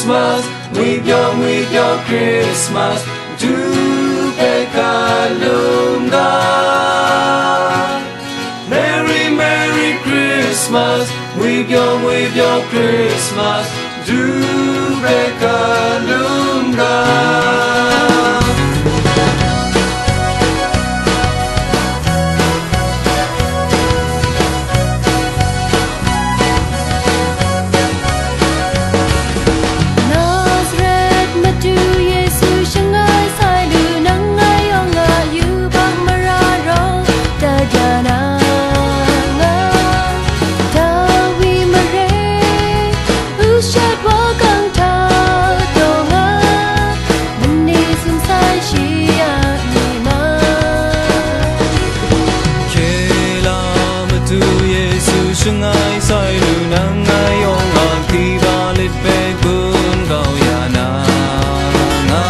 Christmas, with your Christmas, to Pekalunga. Merry, Merry Christmas, with your Christmas, to Pekalunga. Ngai sai lu nang ngai ong ang ti ba lit pe kun gao ya na nga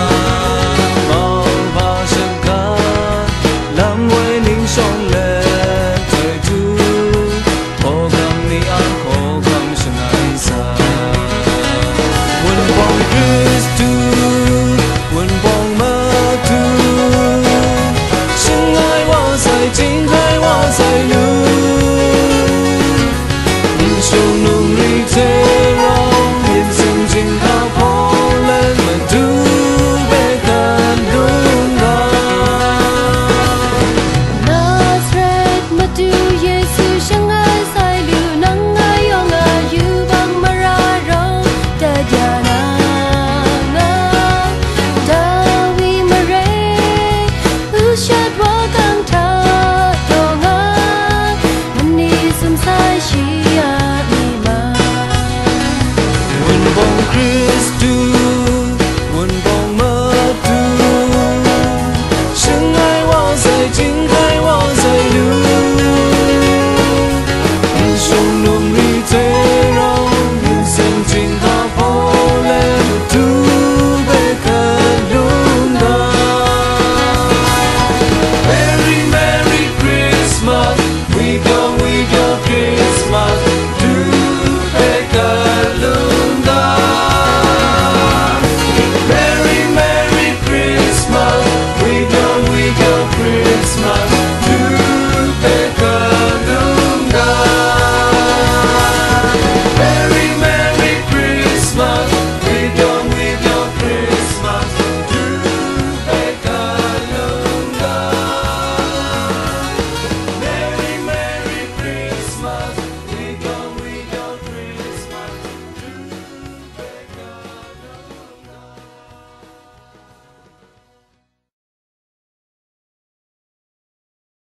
mau ba sân ca lam wei ning song le thời tu ho gam ni an ho gam sân ai sa quân bong Christu quân bong ma tu sân ai wa sai chính hai wa sai lu Christmas.